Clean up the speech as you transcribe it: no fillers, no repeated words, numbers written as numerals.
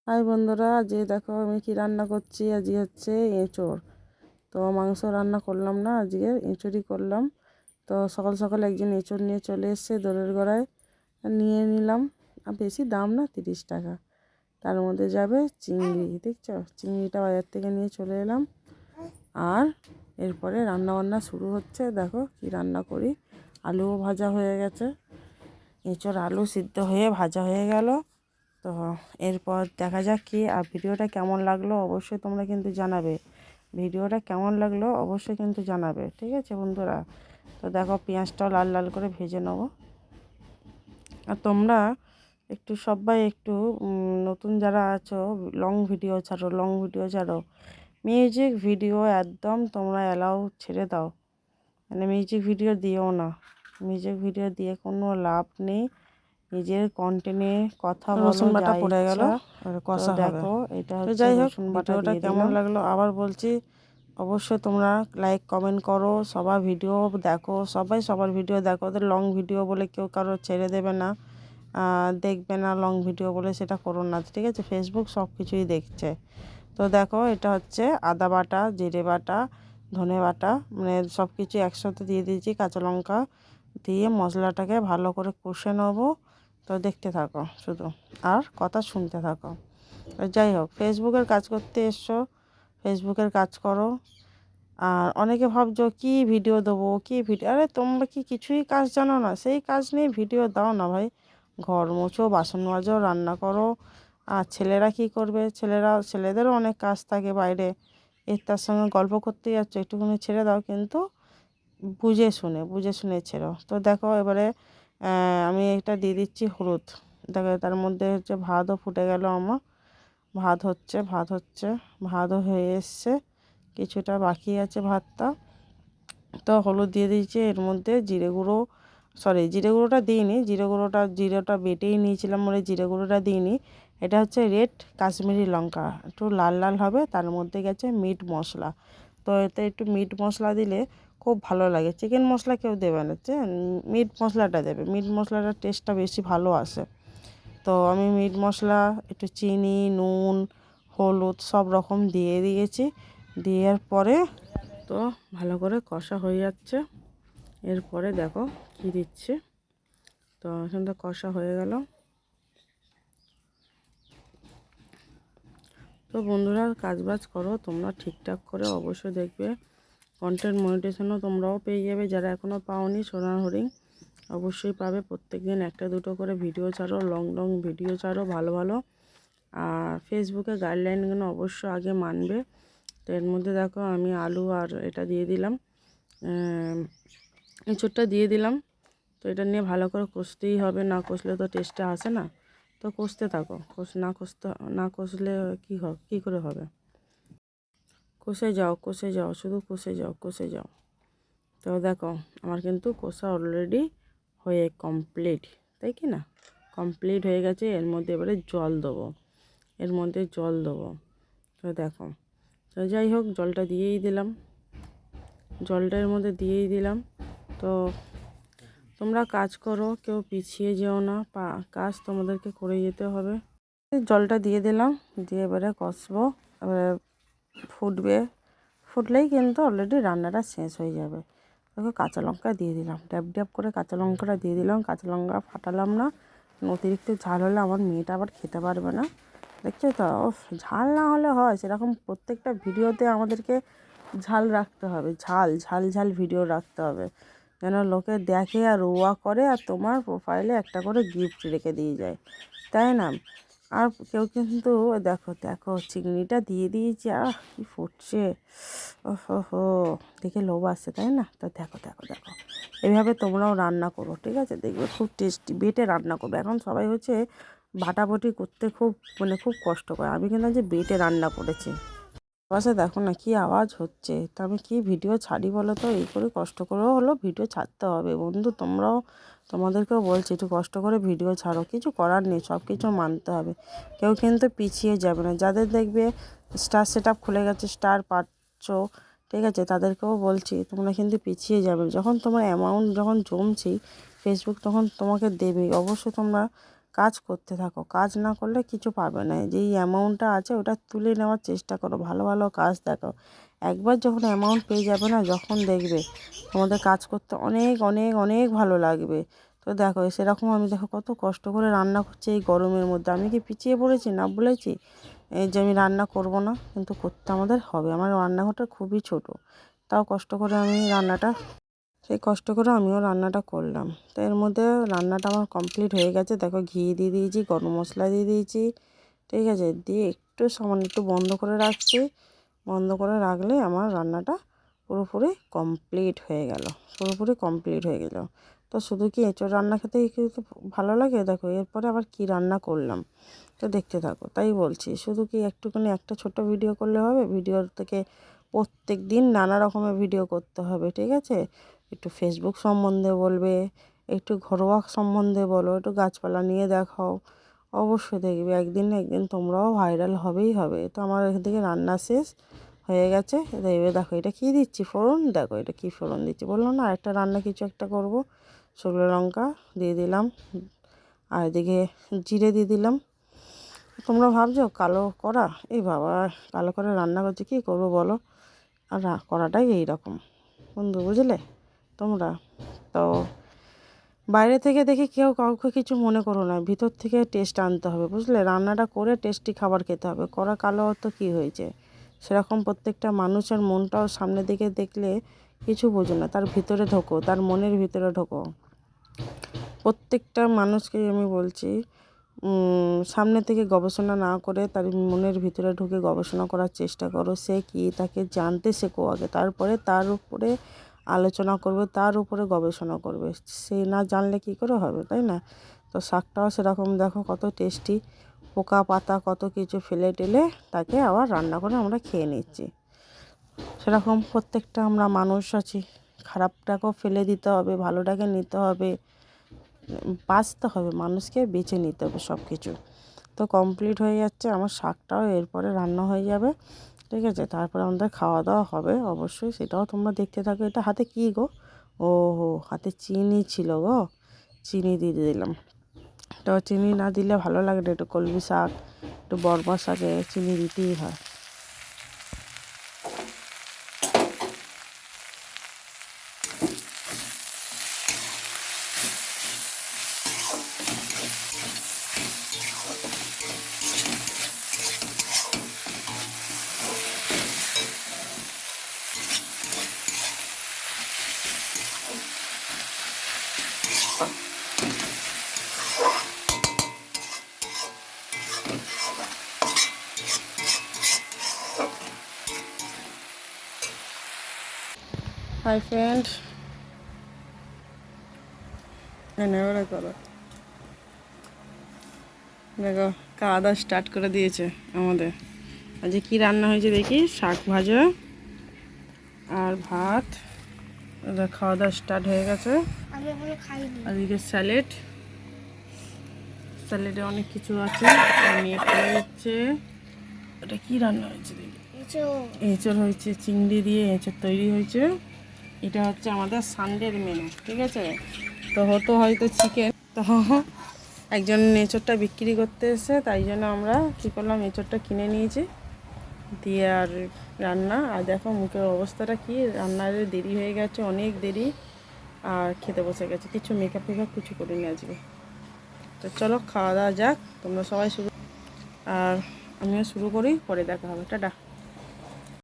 High বন্ধুরা, আজকে দেখো আমি কি রান্না করছি। আজকে হচ্ছে এঁচোড়। তো মাংস রান্না করলাম না, আজকে এঁচোড়ই করলাম। তো সকাল সকাল একজন এঁচোড় নিয়ে চলে এসছে দোলের গোড়ায়, নিয়ে নিলাম। আর বেশি দাম না, 30 টাকা। তার মধ্যে যাবে চিংড়ি, দেখছো চিংড়িটা বাজার থেকে নিয়ে চলে এলাম। আর এরপরে রান্না বান্না শুরু হচ্ছে। দেখো কি রান্না করি। আলুও ভাজা হয়ে গেছে, এঁচোড় আলু সিদ্ধ হয়ে ভাজা হয়ে গেল। তো এরপর দেখা যাক কি। আর ভিডিওটা কেমন লাগলো অবশ্যই তোমরা কিন্তু জানাবে। ভিডিওটা কেমন লাগলো অবশ্যই কিন্তু জানাবে, ঠিক আছে বন্ধুরা। তো দেখো পেঁয়াজটাও লাল লাল করে ভেজে নেবো। আর তোমরা একটু সবাই একটু নতুন যারা আছো, লং ভিডিও ছাড়ো। মিউজিক ভিডিও একদম তোমরা অ্যালাউ ছেড়ে দাও, মানে মিউজিক ভিডিও দিও না। মিউজিক ভিডিও দিয়ে কোনো লাভ নেই। নিজের কন্টেন্টে কথা বলো, রসুন বাটা পড়ে গেল, কষা হবে। দেখো এটা হচ্ছে যাই হোক, রসুন বাটা। ভিডিওটা কেমন লাগলো আবার বলছি, অবশ্যই তোমরা লাইক কমেন্ট করো। সবার ভিডিও দেখো, সবাই সবার ভিডিও দেখো। ওদের লং ভিডিও বলে কেউ কারো ছেড়ে দেবে না, দেখবে না লং ভিডিও বলে, সেটা করো না, ঠিক আছে। ফেসবুক সব কিছুই দেখছে। তো দেখো এটা হচ্ছে আদা বাটা, জিরে বাটা, ধনে বাটা, মানে সব কিছু একসাথে দিয়ে দিয়েছি। কাঁচা লঙ্কা দিয়ে মশলাটাকে ভালো করে কষে নেবো। তো দেখতে থাকো শুধু, আর কথা শুনতে থাকো। যাই হোক, ফেসবুকের কাজ করতে এসছো, ফেসবুকের কাজ করো। আর অনেকে ভাবছো কি ভিডিও দেবো, কি ভিডিও। আরে তোমরা কি কিছুই কাজ জানো না? সেই কাজ নিয়ে ভিডিও দাও না ভাই। ঘর মোছো, বাসন মাজো, রান্না করো। আর ছেলেরা কি করবে? ছেলেদেরও অনেক কাজ থাকে বাইরে। এর তার সঙ্গে গল্প করতে যাচ্ছ, একটুখানি ছেড়ে দাও, কিন্তু বুঝে শুনে ছেড়ো। তো দেখো এবারে আমি এটা দিয়ে দিচ্ছি হলুদ। দেখো তার মধ্যে হচ্ছে ভাতও ফুটে গেল আমার। ভাতও হয়ে এসছে, কিছুটা বাকি আছে ভাতটা। তো হলুদ দিয়ে দিয়েছি, এর মধ্যে জিরে গুঁড়োটা দিইনি। জিরেটা বেটেই নিয়েছিলাম বলে জিরে গুঁড়োটা দিইনি। এটা হচ্ছে রেড কাশ্মীরি লঙ্কা, একটু লাল লাল হবে। তার মধ্যে গেছে মিট মশলা। তো এতে একটু মিট মশলা দিলে খুব ভালো লাগে। চিকেন মশলা কেউ দেবে না, মিট মশলাটা দেবে। মিট মশলাটার টেস্টটা বেশি ভালো আসে। তো আমি মিট মশলা, একটু চিনি, নুন, হলুদ সব রকম দিয়ে দিয়েছি। দেওয়ার পরে তো ভালো করে কষা হয়ে যাচ্ছে। এরপরে দেখো কি দিচ্ছে। তো এখানটা কষা হয়ে গেল। তো বন্ধুরা কাজবাজ করো তোমরা ঠিকঠাক করে, অবশ্যই দেখবে। কন্টেন্ট মনিটাইজেশনও তোমরাও পেয়ে যাবে, যারা এখনও পাওনি। সোনার হরিণ অবশ্যই পাবে। প্রত্যেকদিন একটা দুটো করে ভিডিও ছাড়ো, লং ভিডিও ছাড়ো ভালো ভালো। আর ফেসবুকে গাইডলাইনগুলো অবশ্যই আগে মানবে। তো এর মধ্যে দেখো আমি আলু আর এটা দিয়ে দিলাম, এঁচোড়টা দিয়ে দিলাম। তো এটা নিয়ে ভালো করে কষতেই হবে, না কষলে তো টেস্টটা আসে না। তো কষতে থাকো, না কষলে কী করে হবে। কষে যাও, শুধু কষে যাও। তো দেখো আমার কিন্তু কষা অলরেডি হয়ে কমপ্লিট, তাই কি না? কমপ্লিট হয়ে গেছে। এর মধ্যে এবারে জল দেবো। তো দেখো, তো যাই হোক জলটা দিয়েই দিলাম। এর মধ্যে দিয়েই দিলাম। তো তোমরা কাজ করো, কেউ পিছিয়ে যেও না, কাজ তোমাদেরকে করে যেতে হবে। জলটা দিয়ে দিলাম, দিয়ে এবারে কষবো। এবারে ফুটলেই কিন্তু অলরেডি রান্নাটা শেষ হয়ে যাবে। দেখো কাঁচা লঙ্কা দিয়ে দিলাম, ড্যাব করে কাঁচা লঙ্কাটা দিয়ে দিলাম। কাঁচা লঙ্কা ফাটালাম না, অতিরিক্ত ঝাল হলে আমার মেয়েটা আবার খেতে পারবে না। দেখছো তো, ঝাল না হলে হয় সেরকম? প্রত্যেকটা ভিডিওতে আমাদেরকে ঝাল রাখতে হবে, ঝাল ভিডিও রাখতে হবে, যেন লোকে দেখে আর করে, আর তোমার প্রোফাইলে একটা করে গিফট রেখে দিয়ে যায়, তাই না? আর কেউ কিন্তু দেখো চিংড়িটা দিয়ে দিয়েছি, কি ফুটছে, ওহো, দেখে লোভ আসছে, তাই না? তো দেখো এইভাবে তোমরাও রান্না করো, ঠিক আছে? দেখবে খুব টেস্টি। বেটে রান্না করবে। এখন সবাই হচ্ছে বাটাবাটি করতে খুব কষ্ট করে। আমি কিন্তু আজ বেটে রান্না করেছি। পাশে দেখো না কি আওয়াজ হচ্ছে। তা আমি কি ভিডিও ছাড়ি বলো তো? এই করে কষ্ট করেও হলো ভিডিও ছাড়তে হবে বন্ধু। তোমাদেরকেও বলছি একটু কষ্ট করে ভিডিও ছাড়ো, কিছু করার নেই, সব কিছু মানতে হবে। কেউ কিন্তু পিছিয়ে যাবে না। যাদের দেখবে স্টার সেট আপ খুলে গেছে, স্টার পাচ্ছ, ঠিক আছে, তাদেরকেও বলছি তোমরা কিন্তু পিছিয়ে যাবে। যখন তোমার অ্যামাউন্ট যখন জমছে ফেসবুক, তখন তোমাকে দেবেই। অবশ্যই তোমরা কাজ করতে থাকো, কাজ না করলে কিছু পাবে না। যেই অ্যামাউন্টটা আছে ওটা তুলে নেওয়ার চেষ্টা করো, ভালো ভালো কাজ দেখো। একবার যখন অ্যামাউন্ট পেয়ে যাবে না, যখন দেখবে তোমাদের কাজ করতে অনেক অনেক অনেক ভালো লাগবে। তো দেখো সেরকম আমি দেখো কত কষ্ট করে রান্না করছি এই গরমের মধ্যে। আমি কি পিছিয়ে পড়েছি? না বলেছি এই যে আমি রান্না করব না, কিন্তু করতে আমাদের হবে। আমার রান্নাঘরটা খুবই ছোট, তাও কষ্ট করে আমি রান্নাটা সেই কষ্ট করে আমিও রান্নাটা করলাম। তো এর মধ্যে রান্নাটা আমার কমপ্লিট হয়ে গেছে। দেখো ঘি দিয়ে দিয়েছি, গরম মশলা দিয়ে দিয়েছি, ঠিক আছে, দিয়ে একটু সামান্য একটু বন্ধ করে রাখছি। বন্ধ করে রাখলে আমার রান্নাটা পুরোপুরি কমপ্লিট হয়ে গেল, পুরোপুরি কমপ্লিট হয়ে গেল। তো শুধু কি এঁচোড় রান্না খেতে কিন্তু ভালো লাগে? দেখো এরপরে আবার কি রান্না করলাম, তো দেখতে থাকো। তাই বলছি, শুধু কি একটুখানি একটা ছোট ভিডিও করলে হবে? ভিডিওর থেকে প্রত্যেক দিন নানা রকমের ভিডিও করতে হবে, ঠিক আছে? একটু ফেসবুক সম্বন্ধে বলবে, একটু ঘরোয়া সম্বন্ধে বলো, একটু গাছপালা নিয়ে দেখাও। অবশ্যই দেখবে একদিন না একদিন তোমরাও ভাইরাল হবেই হবে। তো আমার এদিকে রান্না শেষ হয়ে গেছে। দেখবে দেখো এটা কী দিচ্ছি ফোড়ন, দেখো এটা কী ফোড়ন দিচ্ছি। বললাম না একটা রান্না কিছু একটা করব। শুকনো লঙ্কা দিয়ে দিলাম, আর এদিকে জিরে দিয়ে দিলাম। তোমরা ভাবছো কালো করা, এই বাবা কালো করে রান্না করছি, কী করবো বলো? আর করাটাই এইরকম বন্ধু, বুঝলে তোমরা? তো বাইরে থেকে দেখে কেউ কাউকে কিছু মনে করো না, ভিতর থেকে টেস্ট আনতে হবে, বুঝলে? রান্নাটা করে টেস্টি খাবার খেতে হবে। করা কালো অত কী হয়েছে? সেরকম প্রত্যেকটা মানুষের মনটাও সামনের দিকে দেখলে কিছু বোঝো না, তার ভিতরে ঢোকো, তার মনের ভিতরে ঢোকো। প্রত্যেকটা মানুষকে আমি বলছি, সামনে থেকে গবেষণা না করে তার মনের ভিতরে ঢুকে গবেষণা করার চেষ্টা করো। সে কি, তাকে জানতে শেখো আগে, তারপরে তার উপরে আলোচনা করবে, তার উপরে গবেষণা করবে। সে না জানলে কী করে হবে, তাই না? তো শাকটাও সেরকম দেখো কত টেস্টি, পোকা পাতা কত কিছু ফেলে টেলে তাকে আবার রান্না করে আমরা খেয়ে নিচ্ছি। সেরকম প্রত্যেকটা আমরা মানুষ আছি, খারাপটাকেও ফেলে দিতে হবে, ভালোটাকে নিতে হবে, বাঁচতে হবে, মানুষকে বেছে নিতে হবে সব কিছু। তো কমপ্লিট হয়ে যাচ্ছে আমার শাকটাও, এরপরে রান্না হয়ে যাবে, ঠিক আছে? তারপরে আমাদের খাওয়া দাওয়া হবে অবশ্যই, সেটাও তোমরা দেখতে থাকো। এটা হাতে কী গো? ও হো, হাতে চিনি ছিল গো, চিনি দিয়ে দিলাম। তো চিনি না দিলে ভালো লাগে না, একটু কলমি শাক, একটু বরবর শাকে চিনি দিতেই হয়। হাই ফ্রেন্ড, এনে করো, দেখো খাওয়া দাওয়া স্টার্ট করে দিয়েছে আমাদের। আজকে কী রান্না হয়েছে দেখি, শাক ভাজা আর ভাত। খাওয়া দাওয়া স্টার্ট হয়ে গেছে। আজকে স্যালেড, স্যালেডে অনেক কিছু আছে, নিয়ে পড়ে দিচ্ছে। এটা কী রান্না হয়েছে দেখি, এঁচড় হয়েছে, চিংড়ি দিয়ে এঁচড় তৈরি হয়েছে। এটা হচ্ছে আমাদের সানডের মেনু, ঠিক আছে? তো হয়তো চিকেন, তো একজন এঁচড়টা বিক্রি করতে এসে, তাই জন্য আমরা কী করলাম, এঁচড়টা কিনে নিয়েছি, দিয়ে আর রান্না। আর দেখো মুখের অবস্থাটা কি, রান্নার দেরি হয়ে গেছে, অনেক দেরি, আর খেতে বসে গেছে। কিছু মেকআপ ফেকআপ কিছু করিনি আজকে। তো চলো খাওয়া দাওয়া যাক, তোমরা সবাই শুরু, আর আমিও শুরু করি, পরে দেখা হবে, টাটা।